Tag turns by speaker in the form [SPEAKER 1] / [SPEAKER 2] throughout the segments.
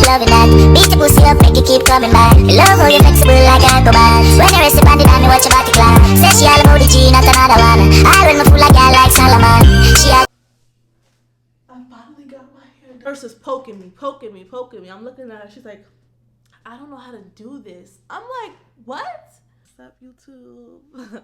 [SPEAKER 1] loving that. Beat the pussy up, make it keep coming back. Love how you flexible like acrobats. When you rest upon the dime, me watch your body clap. Say she all about the G, not another one. I when me fool like girl like Solomon. She all
[SPEAKER 2] I finally got my hair done. Nurse is poking me. I'm looking at her. She's like, I don't know how to do this. I'm like, what? What's up, YouTube?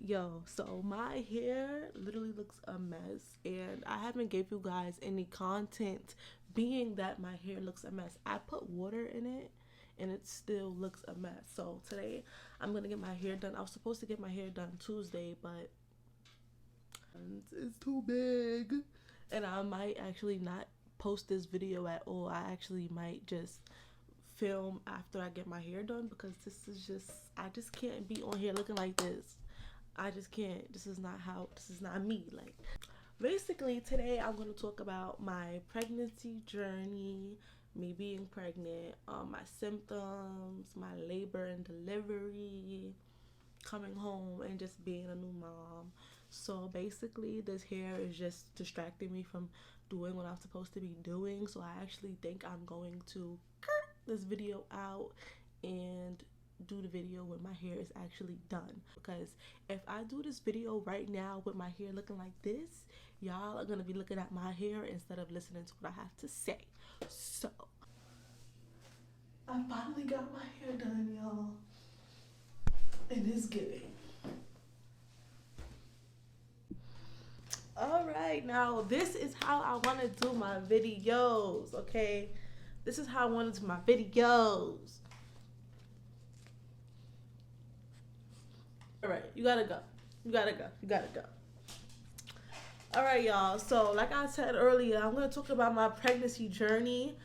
[SPEAKER 2] Yo, so my hair literally looks a mess, and I haven't gave you guys any content being that my hair looks a mess. I put water in it and it still looks a mess. So today I'm gonna get my hair done. I was supposed to get my hair done Tuesday, but it's too big, and I might actually not post this video at all. I actually might just film after I get my hair done, because I just can't be on here looking like this. I just can't. This is not me. Like, basically today I'm going to talk about my pregnancy journey, me being pregnant, my symptoms, my labor and delivery, coming home, and just being a new mom. So basically this hair is just distracting me from doing what I'm supposed to be doing. So I actually think I'm going to cut this video out and do the video when my hair is actually done, because if I do this video right now with my hair looking like this, y'all are gonna be looking at my hair instead of listening to what I have to say. So I finally got my hair done, y'all. It is giving. Alright, now this is how I want to do my videos, okay? This is how I want to do my videos. Alright, you gotta go. Alright, y'all, so like I said earlier, I'm gonna talk about my pregnancy journey.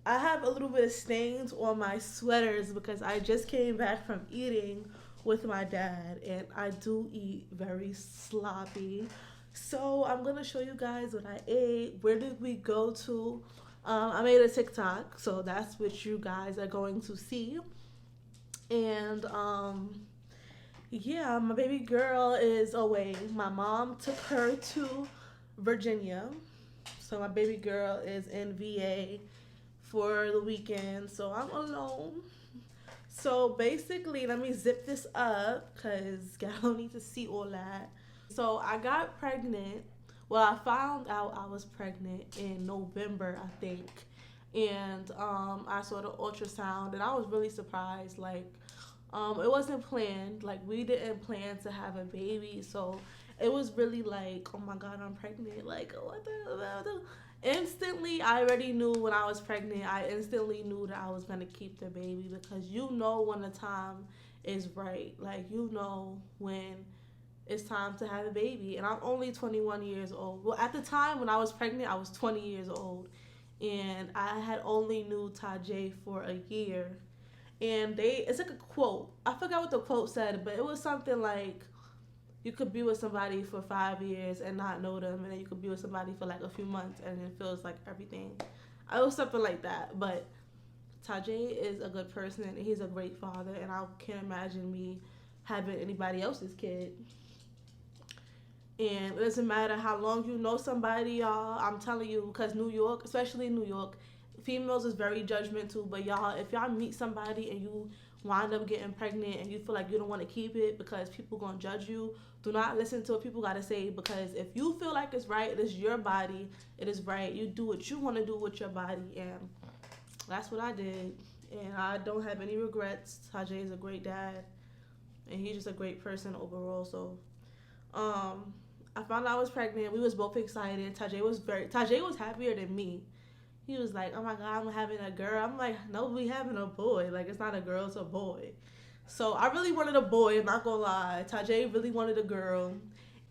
[SPEAKER 2] I have a little bit of stains on my sweaters because I just came back from eating with my dad, and I do eat very sloppy. So I'm gonna show you guys what I ate. Where did we go to? I made a TikTok, so that's what you guys are going to see. And yeah, my baby girl is away. My mom took her to Virginia. So my baby girl is in VA for the weekend. So I'm alone. So basically, let me zip this up because y'all don't need to see all that. So I got pregnant. Well, I found out I was pregnant in November, I think. And I saw the ultrasound, and I was really surprised. Like, it wasn't planned. Like, we didn't plan to have a baby, so it was really like, oh my God, I'm pregnant. Like, what the hell? Instantly, I already knew when I was pregnant. I instantly knew that I was gonna keep the baby, because you know when the time is right. Like, you know when it's time to have a baby. And I'm only 21 years old. Well, at the time when I was pregnant, I was 20 years old, and I had only knew Tajay for a year. And it's like a quote. I forgot what the quote said, but it was something like, you could be with somebody for 5 years and not know them, and then you could be with somebody for like a few months and it feels like everything. It was something like that. But Tajay is a good person, and he's a great father, and I can't imagine me having anybody else's kid. And it doesn't matter how long you know somebody, y'all. I'm telling you, because New York, especially New York, females is very judgmental. But y'all, if y'all meet somebody and you wind up getting pregnant and you feel like you don't want to keep it because people gonna judge you, do not listen to what people gotta say, because if you feel like it's right, it is your body, it is right. You do what you want to do with your body, and that's what I did. And I don't have any regrets. Tajay is a great dad, and he's just a great person overall. So I found out I was pregnant. We was both excited. Tajay was happier than me. He was like, oh my God, I'm having a girl. I'm like, no, we having a boy. Like, it's not a girl, it's a boy. So I really wanted a boy, I'm not gonna lie. Tajay really wanted a girl.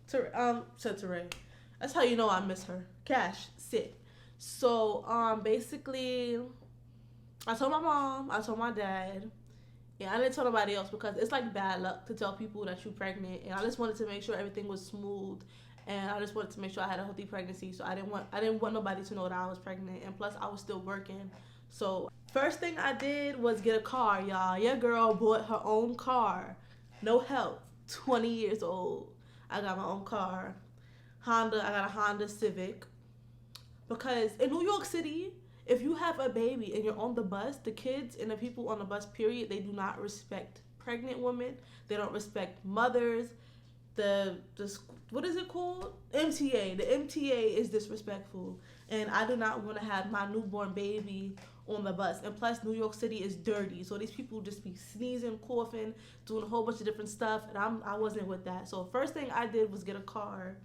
[SPEAKER 2] Teray. That's how you know I miss her. Cash, sit. So basically, I told my mom, I told my dad, and I didn't tell nobody else, because it's like bad luck to tell people that you're pregnant. And I just wanted to make sure everything was smooth, and I just wanted to make sure I had a healthy pregnancy. So I didn't want nobody to know that I was pregnant, and plus I was still working. So first thing I did was get a car, y'all. Your girl bought her own car, no help. 20 years old, I got my own car. I got a Honda Civic, because in New York City, if you have a baby and you're on the bus, the kids and the people on the bus, period, they do not respect pregnant women. They don't respect mothers. The what is it called? MTA. The MTA is disrespectful, and I do not want to have my newborn baby on the bus. And plus, New York City is dirty, so these people just be sneezing, coughing, doing a whole bunch of different stuff, and I wasn't with that. So first thing I did was get a car.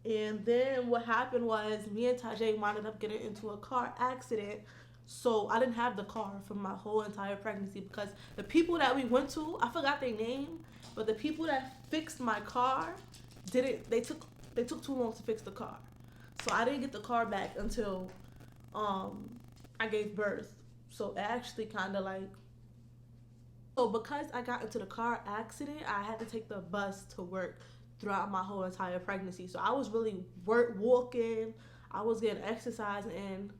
[SPEAKER 2] And then what happened was me and Tajay wound up getting into a car accident. So I didn't have the car for my whole entire pregnancy because the people that we went to, I forgot their name, but the people that fixed my car they took too long to fix the car. So I didn't get the car back until I gave birth. So it actually kind of like, so because I got into the car accident, I had to take the bus to work throughout my whole entire pregnancy. So I was really walking, I was getting exercise in,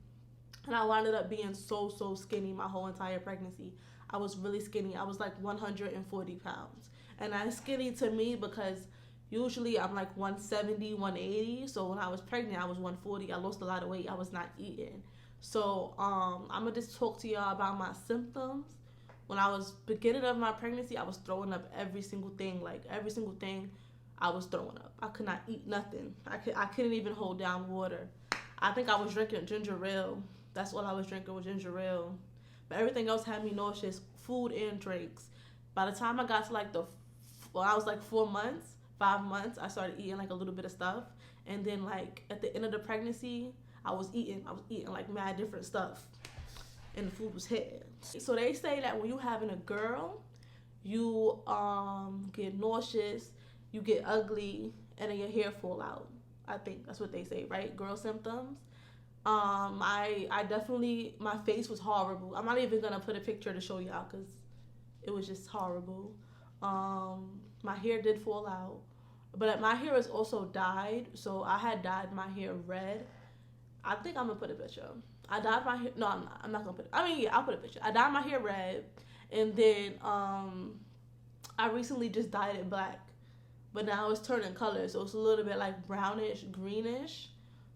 [SPEAKER 2] and I wound up being so skinny my whole entire pregnancy. I was really skinny. I was like 140 pounds. And that's skinny to me because usually I'm like 170, 180. So when I was pregnant, I was 140. I lost a lot of weight. I was not eating. So I'm going to just talk to y'all about my symptoms. When I was beginning of my pregnancy, I was throwing up every single thing. Like every single thing I was throwing up. I could not eat nothing. I couldn't even hold down water. I think I was drinking ginger ale. That's all I was drinking was ginger ale. But everything else had me nauseous, food and drinks. By the time I got to like I was like 4 months, 5 months, I started eating like a little bit of stuff. And then like at the end of the pregnancy, I was eating like mad different stuff. And the food was hitting. So they say that when you having a girl, you get nauseous, you get ugly, and then your hair fall out. I think that's what they say, right? Girl symptoms. I definitely, my face was horrible. I'm not even gonna put a picture to show y'all because it was just horrible. My hair did fall out, but my hair is also dyed, so I had dyed my hair red. I think I'm gonna put a picture. I dyed my hair. No, I'm not gonna put it. I mean, yeah, I'll put a picture. I dyed my hair red, and then I recently just dyed it black, but now it's turning color, so it's a little bit like brownish, greenish.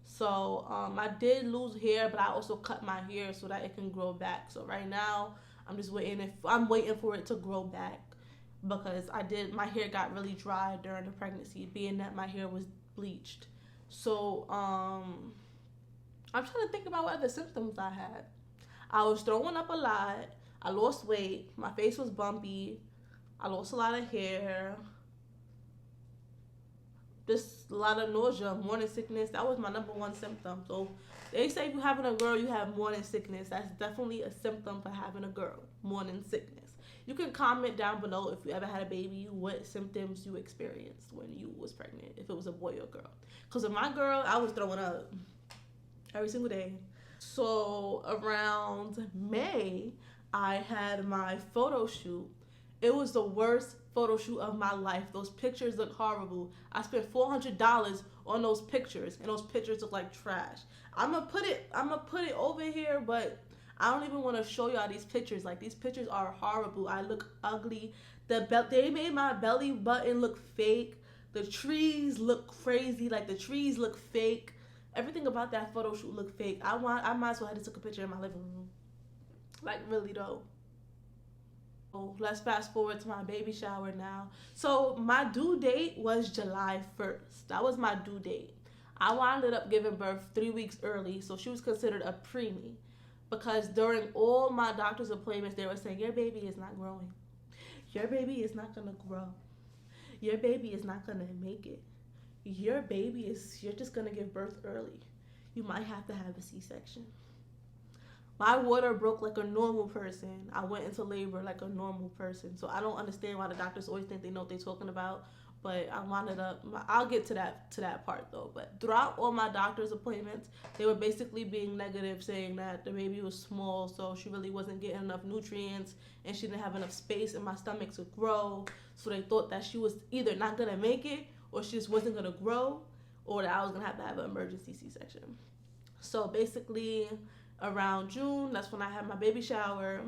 [SPEAKER 2] So I did lose hair, but I also cut my hair so that it can grow back. So right now I'm just waiting. I'm waiting for it to grow back because my hair got really dry during the pregnancy, being that my hair was bleached. So I'm trying to think about what other symptoms I had. I was throwing up a lot. I lost weight. My face was bumpy. I lost a lot of hair. Just a lot of nausea, morning sickness. That was my number one symptom. So they say if you're having a girl, you have morning sickness. That's definitely a symptom for having a girl, morning sickness. You can comment down below if you ever had a baby, what symptoms you experienced when you was pregnant, if it was a boy or girl. Because with my girl, I was throwing up every single day. So around May, I had my photo shoot. It was the worst photo shoot of my life. Those pictures look horrible. I spent $400 on those pictures, and those pictures look like trash. I'm gonna put it over here, but I don't even want to show y'all these pictures. Like, these pictures are horrible. I look ugly. They made my belly button look fake. The trees look crazy. Like, the trees look fake. Everything about that photo shoot looked fake. I might as well have took a picture in my living room. Like, really though. Let's fast forward to my baby shower now. So my due date was July 1st. That was my due date. I wound up giving birth 3 weeks early, so she was considered a preemie. Because during all my doctor's appointments, they were saying, your baby is not growing. Your baby is not going to grow. Your baby is not going to make it. You're just going to give birth early. You might have to have a C-section. My water broke like a normal person. I went into labor like a normal person. So I don't understand why the doctors always think they know what they're talking about. But I wound up, I'll get to that part though. But throughout all my doctor's appointments, they were basically being negative, saying that the baby was small, so she really wasn't getting enough nutrients, and she didn't have enough space in my stomach to grow. So they thought that she was either not gonna make it, or she just wasn't gonna grow, or that I was gonna have an emergency C-section. So basically, around June, that's when I had my baby shower.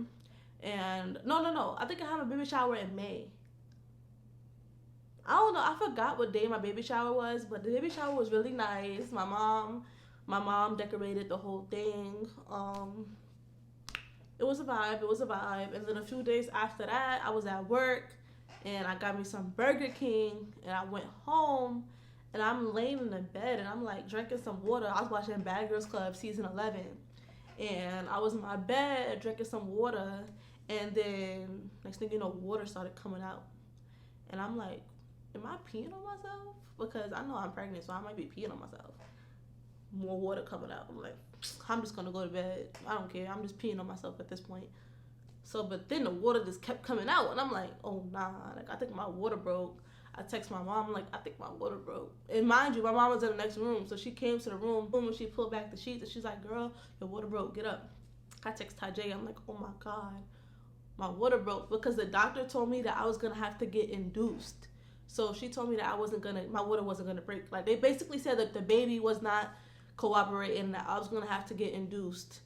[SPEAKER 2] And no, I think I had my baby shower in May. I don't know, I forgot what day my baby shower was, but the baby shower was really nice. My My mom decorated the whole thing. It was a vibe. It was a vibe. And then a few days after that, I was at work and I got me some Burger King and I went home and I'm laying in the bed and I'm like drinking some water. I was watching Bad Girls Club season 11 and I was in my bed drinking some water and then next thing you know, water started coming out. And I'm like, am I peeing on myself? Because I know I'm pregnant, so I might be peeing on myself. More water coming out. I'm like, I'm just gonna go to bed. I don't care. I'm just peeing on myself at this point. So, but then the water just kept coming out, and I'm like, oh nah, like I think my water broke. I text my mom, I'm like, I think my water broke. And mind you, my mom was in the next room, so she came to the room and she pulled back the sheets, and she's like, girl, your water broke. Get up. I text Tajay. I'm like, oh my god, my water broke because the doctor told me that I was gonna have to get induced. So she told me that my water wasn't gonna break. Like they basically said that the baby was not cooperating and that I was gonna have to get induced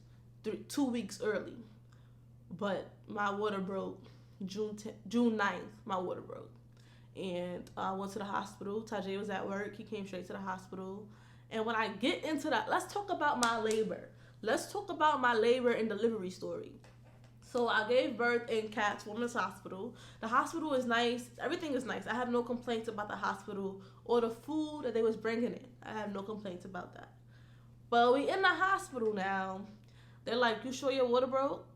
[SPEAKER 2] 2 weeks early. But my water broke June 9th. My water broke, and I went to the hospital. Tajay was at work. He came straight to the hospital. And when I get into that, let's talk about my labor. Let's talk about my labor and delivery story. So I gave birth in Cats Women's Hospital. The hospital is nice. Everything is nice. I have no complaints about the hospital or the food that they was bringing in. I have no complaints about that. But we in the hospital now. They're like, you sure your water broke?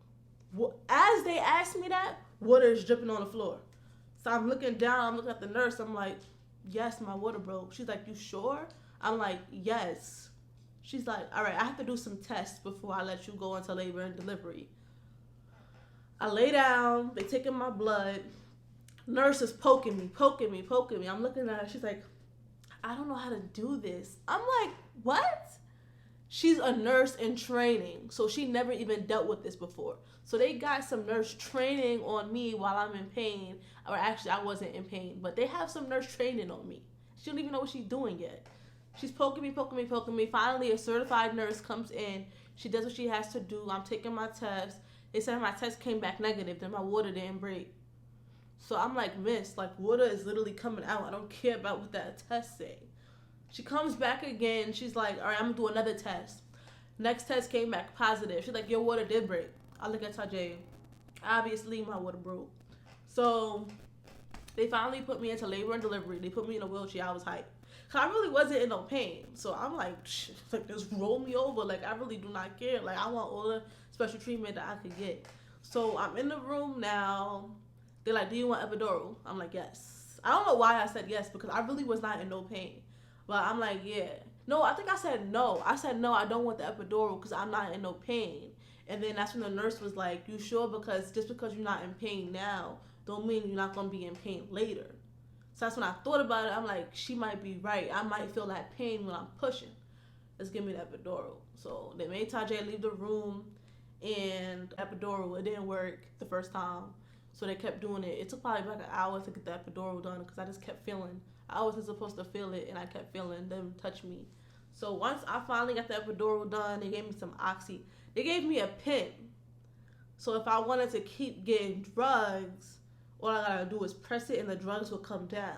[SPEAKER 2] As they asked me that, water is dripping on the floor. So I'm looking down. I'm looking at the nurse. I'm like, yes, my water broke. She's like, you sure? I'm like, yes. She's like, all right, I have to do some tests before I let you go into labor and delivery. I lay down, they taking my blood. Nurse is poking me. I'm looking at her, she's like, I don't know how to do this. I'm like, what? She's a nurse in training, so she never even dealt with this before. So they got some nurse training on me while I'm in pain. Or actually, I wasn't in pain, but they have some nurse training on me. She don't even know what she's doing yet. She's poking me. Finally, a certified nurse comes in. She does what she has to do. I'm taking my test. They said my test came back negative, then my water didn't break. So I'm like, miss, like water is literally coming out. I don't care about what that test say. She comes back again. She's like, all right, I'm gonna do another test. Next test came back positive. She's like, your water did break. I look at Tajay. Obviously, my water broke. So they finally put me into labor and delivery. They put me in a wheelchair. I was hyped. Cause I really wasn't in no pain. So I'm like just roll me over. Like, I really do not care. Like, I want all the special treatment that I could get. So I'm in the room now. They're like, do you want epidural? I'm like, yes. I don't know why I said yes, because I really was not in no pain. But I'm like, yeah. No, I think I said no. I said, no, I don't want the epidural because I'm not in no pain. And then that's when the nurse was like, you sure? Because just because you're not in pain now, don't mean you're not going to be in pain later. So that's when I thought about it. I'm like, she might be right. I might feel that pain when I'm pushing. Let's give me the epidural. So they made Tajay leave the room, and epidural, it didn't work the first time. So they kept doing it. It took probably like an hour to get the epidural done because I just kept feeling. I wasn't supposed to feel it, and I kept feeling them touch me. So once I finally got the epidural done, they gave me some oxy. They gave me a pen. So if I wanted to keep getting drugs, all I gotta do is press it and the drugs will come down.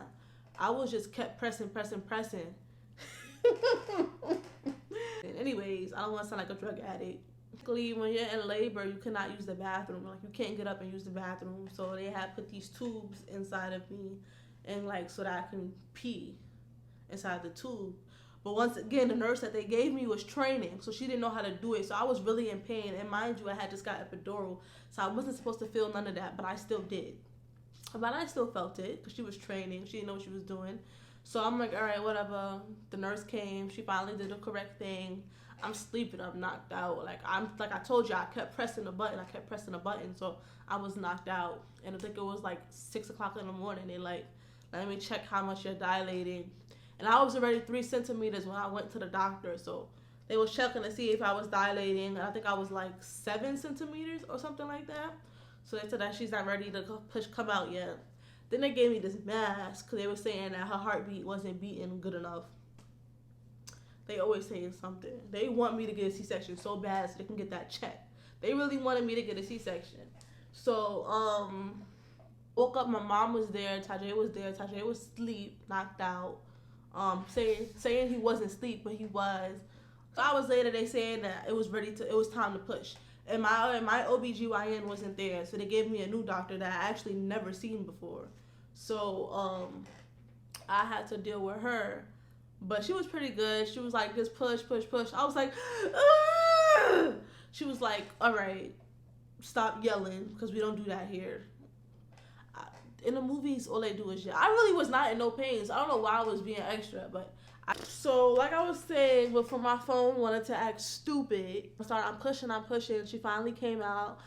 [SPEAKER 2] I was just kept pressing. Anyways, I don't want to sound like a drug addict. Basically, when you're in labor, you cannot use the bathroom. Like, you can't get up and use the bathroom. So they had put these tubes inside of me, and like so that I can pee inside the tube. But once again, the nurse that they gave me was training, so she didn't know how to do it. So I was really in pain, and mind you, I had just got epidural, so I wasn't supposed to feel none of that, but I still did. But I still felt it because she was training. She didn't know what she was doing. So I'm like, all right, whatever. The nurse came. She finally did the correct thing. I'm sleeping. I'm knocked out. Like I told you, I kept pressing the button. So I was knocked out. And I think it was like 6 o'clock in the morning. They like, let me check how much you're dilating. And I was already 3 centimeters when I went to the doctor. So they was checking to see if I was dilating. And I think I was like 7 centimeters or something like that. So they said that she's not ready to come out yet. Then they gave me this mask because they were saying that her heartbeat wasn't beating good enough. They always saying something. They want me to get a C-section so bad so they can get that checked. They really wanted me to get a C-section. So, woke up, my mom was there, Tajay was there. Tajay was asleep, knocked out. Saying he wasn't asleep, but he was. Hours later, they said that it was time to push. And my OBGYN wasn't there, so they gave me a new doctor that I actually never seen before. So I had to deal with her. But she was pretty good. She was like, just push, push, push. I was like, ah! She was like, all right, stop yelling, because we don't do that here. In the movies, all they do is yell. I really was not in no pain, so I don't know why I was being extra, but so like I was saying, before my phone wanted to act stupid, I'm pushing. She finally came out.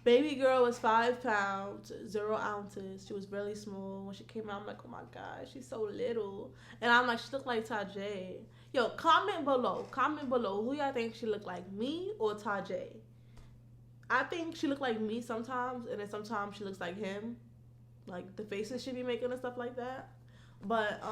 [SPEAKER 2] Baby girl was 5 pounds, 0 ounces. She was really small. When she came out, I'm like, oh my God, she's so little. And I'm like, she looked like Tajay. Yo, comment below who y'all think she looked like, me or Tajay. I think she looked like me sometimes, and then sometimes she looks like him, like the faces she be making and stuff like that. But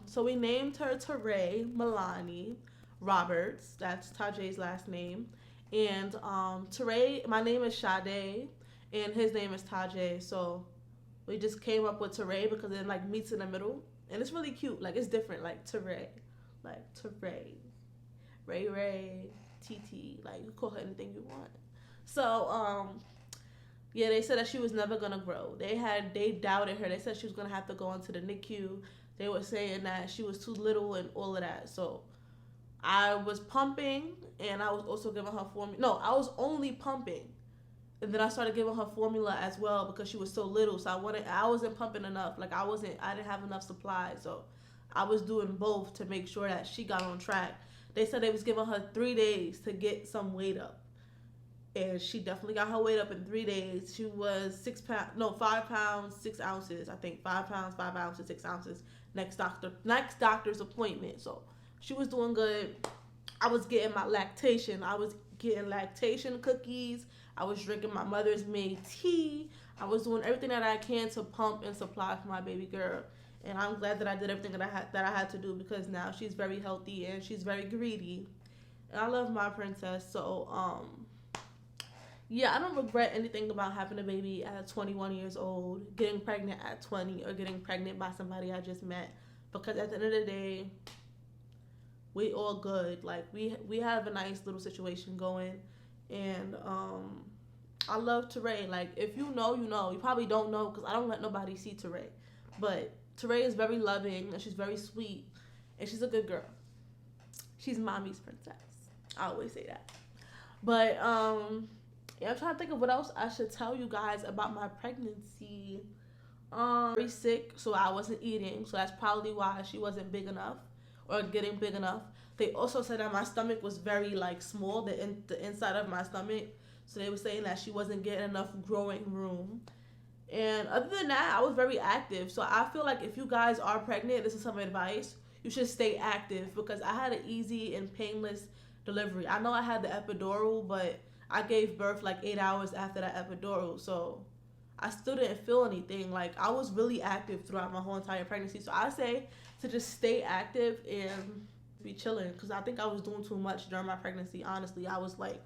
[SPEAKER 2] so we named her Teray Milani Roberts. That's Tajay's last name. And Teray, my name is Sade, and his name is Tajay. So we just came up with Teray because it like meets in the middle, and it's really cute. Like, it's different, like Teray, Ray, TT. Like, you call her anything you want. So yeah, they said that she was never gonna grow. They doubted her. They said she was gonna have to go into the NICU. They were saying that she was too little and all of that. So I was pumping, and I was also giving her formula. No, I was only pumping, and then I started giving her formula as well because she was so little. So I wasn't pumping enough. Like, I didn't have enough supply. So I was doing both to make sure that she got on track. They said they was giving her 3 days to get some weight up. And she definitely got her weight up in 3 days. She was 5 pounds, 6 ounces. I think 5 pounds, 5 ounces, 6 ounces. Next doctor's appointment. So she was doing good. I was getting my lactation. I was getting lactation cookies. I was drinking my mother's made tea. I was doing everything that I can to pump and supply for my baby girl. And I'm glad that I did everything that I had to do, because now she's very healthy and she's very greedy. And I love my princess. So yeah, I don't regret anything about having a baby at 21 years old, getting pregnant at 20, or getting pregnant by somebody I just met. Because at the end of the day, we all good. Like, we have a nice little situation going. And I love Teray. Like, if you know, you know. You probably don't know, because I don't let nobody see Teray. But Teray is very loving, and she's very sweet, and she's a good girl. She's mommy's princess. I always say that. But yeah, I'm trying to think of what else I should tell you guys about my pregnancy. Very sick, so I wasn't eating, so that's probably why she wasn't big enough, or getting big enough. They also said that my stomach was very like small, the inside of my stomach. So they were saying that she wasn't getting enough growing room. And other than that, I was very active. So I feel like if you guys are pregnant, this is some advice. You should stay active, because I had an easy and painless delivery. I know I had the epidural, but I gave birth like 8 hours after that epidural. So I still didn't feel anything. Like, I was really active throughout my whole entire pregnancy. So I say to just stay active and be chilling, because I think I was doing too much during my pregnancy. Honestly, I was like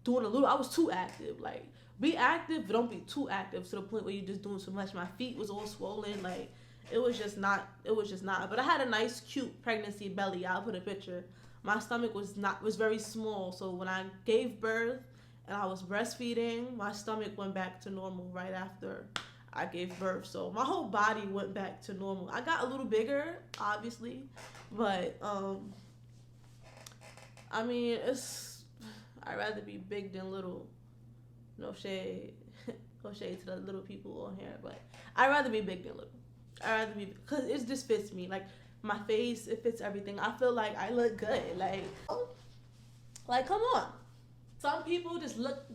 [SPEAKER 2] I was too active. Like, be active, but don't be too active to the point where you're just doing too much. My feet was all swollen. Like, it was just not. But I had a nice, cute pregnancy belly. I'll put a picture. My stomach was very small. So when I gave birth and I was breastfeeding, my stomach went back to normal right after I gave birth. So my whole body went back to normal. I got a little bigger, obviously, but I mean, I'd rather be big than little. No shade, no shade to the little people on here, but I'd rather be big than little. I'd rather be, because it just fits me. Like, my face, it fits everything. I feel like I look good. Like come on. Some people just look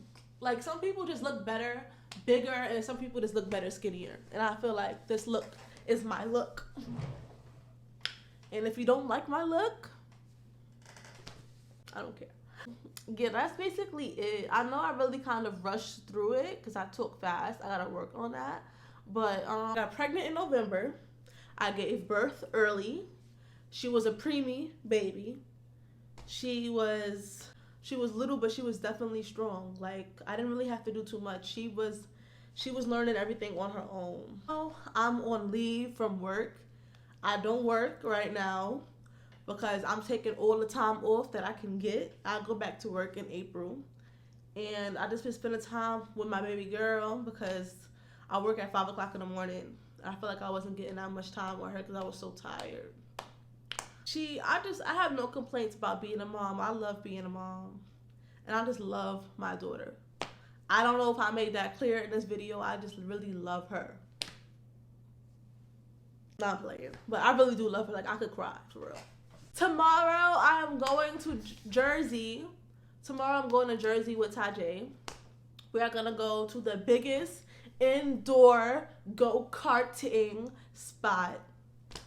[SPEAKER 2] better, bigger, and some people just look better, skinnier. And I feel like this look is my look. And if you don't like my look, I don't care. Yeah, that's basically it. I know I really kind of rushed through it because I talk fast. I gotta work on that. But I got pregnant in November. I gave birth early. She was a preemie baby. She was little, but she was definitely strong. Like, I didn't really have to do too much. She was learning everything on her own. Oh, I'm on leave from work. I don't work right now, because I'm taking all the time off that I can get. I'll go back to work in April. And I just been spending time with my baby girl because I work at 5 o'clock in the morning. I feel like I wasn't getting that much time with her because I was so tired. I have no complaints about being a mom. I love being a mom. And I just love my daughter. I don't know if I made that clear in this video. I just really love her. Not playing. But I really do love her. Like, I could cry, for real. Tomorrow, I am going to Jersey. Tomorrow, I'm going to Jersey with Tajay. We are going to go to the biggest indoor go-karting spot.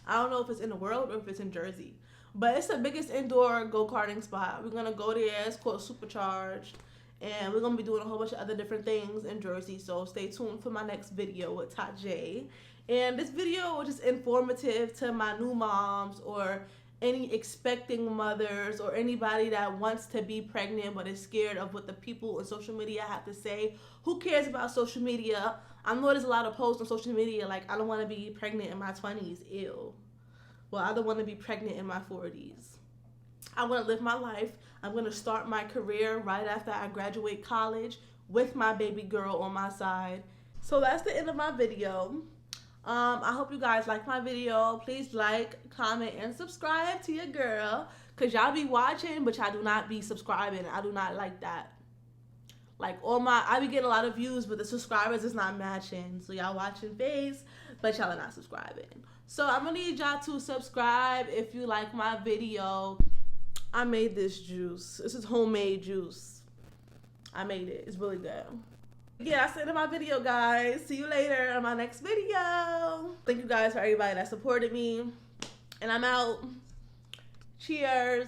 [SPEAKER 2] I don't know if it's in the world or if it's in Jersey. But it's the biggest indoor go-karting spot. We're going to go there. It's called Supercharged. And we're going to be doing a whole bunch of other different things in Jersey. So stay tuned for my next video with Tajay. And this video was just informative to my new moms or any expecting mothers or anybody that wants to be pregnant but is scared of what the people on social media have to say. Who cares about social media? I know there's a lot of posts on social media like, I don't want to be pregnant in my 20s. Ew. Well, I don't want to be pregnant in my 40s. I want to live my life. I'm going to start my career right after I graduate college with my baby girl on my side. So that's the end of my video. I hope you guys like my video. Please like, comment, and subscribe to your girl. Because y'all be watching, but y'all do not be subscribing. I do not like that. Like, I be getting a lot of views, but the subscribers is not matching. So y'all watching face, but y'all are not subscribing. So I'm going to need y'all to subscribe if you like my video. I made this juice. This is homemade juice. I made it. It's really good. Yeah, that's the end of my video, guys. See you later on my next video. Thank you guys for everybody that supported me. And I'm out. Cheers.